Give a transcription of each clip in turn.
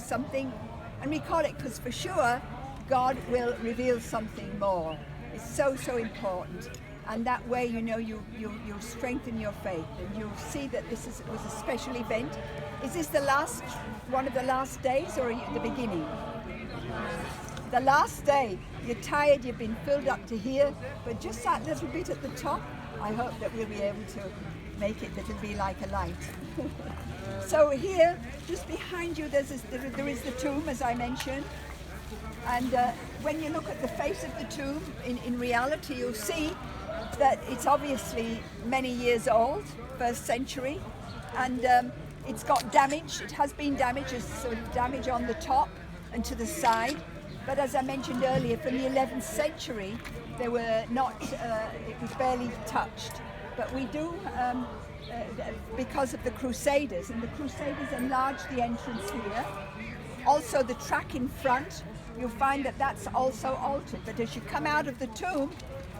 something, and we call it because for sure God will reveal something more. It's so important, and that way you'll strengthen your faith, and you'll see that this was a special event. Is this one of the last days, or are you at the beginning? The last day. You're tired, you've been filled up to here, but just that little bit at the top, I hope that we'll be able to make it that it'll be like a light. So here, just behind you, there is the tomb, as I mentioned. And when you look at the face of the tomb, in reality, you'll see that it's obviously many years old, 1st century, and it's got damage. It has been damaged, there's sort of damage on the top and to the side. But as I mentioned earlier, from the 11th century, they were not, it was barely touched. But we do, because of the Crusaders, and the Crusaders enlarged the entrance here. Also the track in front, you'll find that that's also altered. But as you come out of the tomb,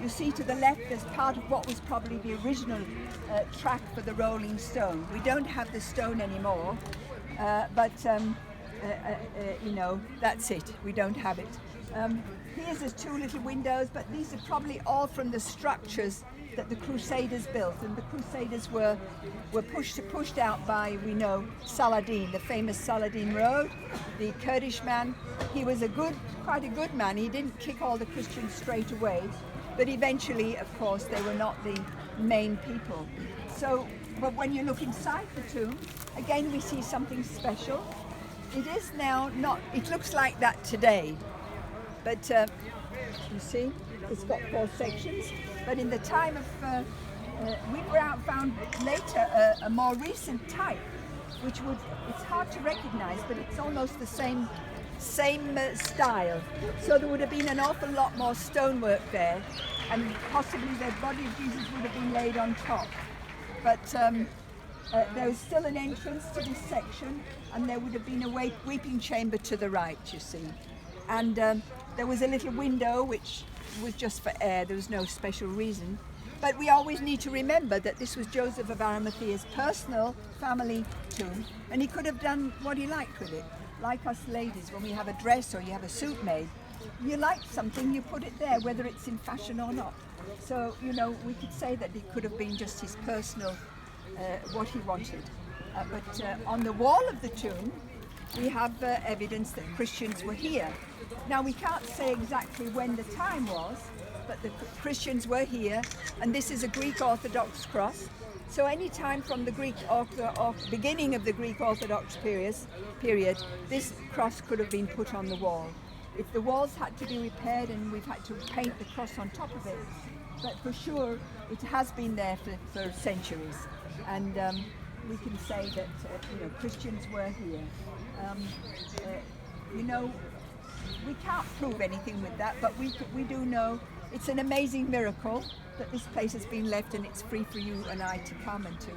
you see to the left there's part of what was probably the original track for the rolling stone. We don't have the stone anymore, but that's it. We don't have it. Here's the 2 little windows, but these are probably all from the structures that the Crusaders built, and the Crusaders were pushed out by, we know, Saladin, the famous Saladin Road, the Kurdish man. He was quite a good man. He didn't kick all the Christians straight away, but eventually, of course, they were not the main people. So, but when you look inside the tomb, again we see something special. It is now not, it looks like that today, but you see, it's got 4 sections. But in the time of, we found later a more recent type, which it's hard to recognize, but it's almost the same style. So there would have been an awful lot more stonework there, and possibly the body of Jesus would have been laid on top. But there was still an entrance to this section, and there would have been a weeping chamber to the right, you see. And there was a little window which was just for air. There was no special reason. But we always need to remember that this was Joseph of Arimathea's personal family tomb, and he could have done what he liked with it. Like us ladies, when we have a dress or you have a suit made, you like something, you put it there, whether it's in fashion or not. So, we could say that it could have been just his personal, what he wanted. But on the wall of the tomb, we have evidence that Christians were here. Now, we can't say exactly when the time was, but the Christians were here, and this is a Greek Orthodox cross. So any time from the beginning of the Greek Orthodox period, this cross could have been put on the wall. If the walls had to be repaired, and we've had to paint the cross on top of it, but for sure it has been there for centuries, and we can say that Christians were here. We can't prove anything with that, but we do know it's an amazing miracle that this place has been left, and it's free for you and I to come and to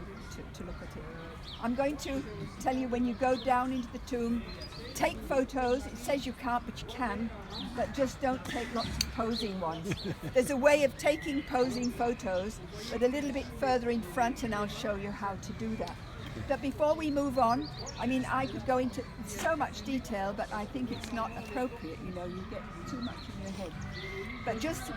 look at it. I'm going to tell you, when you go down into the tomb, take photos. It says you can't, but you can, but just don't take lots of posing ones. There's a way of taking posing photos, but a little bit further in front, and I'll show you how to do that. But before we move on, I could go into so much detail, but I think it's not appropriate, you get too much in your head. But just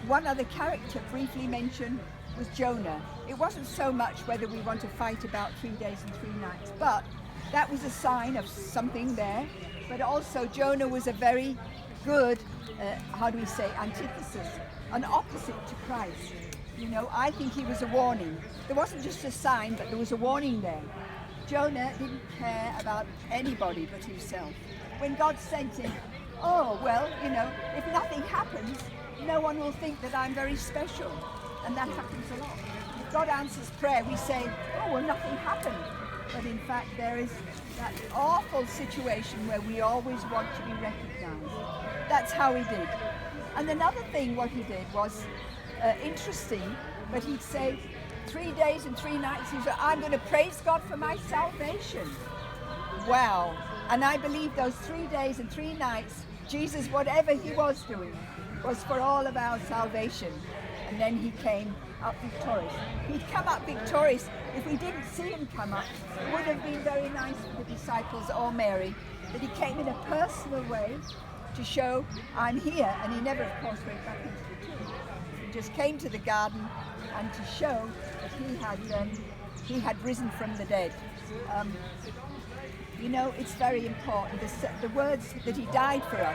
one other character briefly mentioned was Jonah. It wasn't so much whether we want to fight about 3 days and 3 nights, but that was a sign of something there. But also Jonah was a very good, antithesis, an opposite to Christ. I think he was a warning. There wasn't just a sign, but there was a warning there. Jonah didn't care about anybody but himself. When God sent him, if nothing happens, no one will think that I'm very special. And that happens a lot. If God answers prayer, we say, nothing happened. But in fact, there is that awful situation where we always want to be recognized. That's how he did. And another thing, what he did was interesting, but he'd say 3 days and 3 nights, he said, I'm going to praise God for my salvation. Wow. And I believe those 3 days and 3 nights, Jesus, whatever he was doing, was for all of our salvation. And then he came up victorious. He'd come up victorious. If we didn't see him come up, it would have been very nice for the disciples or Mary that he came in a personal way to show, I'm here. And he never, of course, went back into the tomb. He just came to the garden and to show that he had risen from the dead. You know, it's very important. The words that he died for us,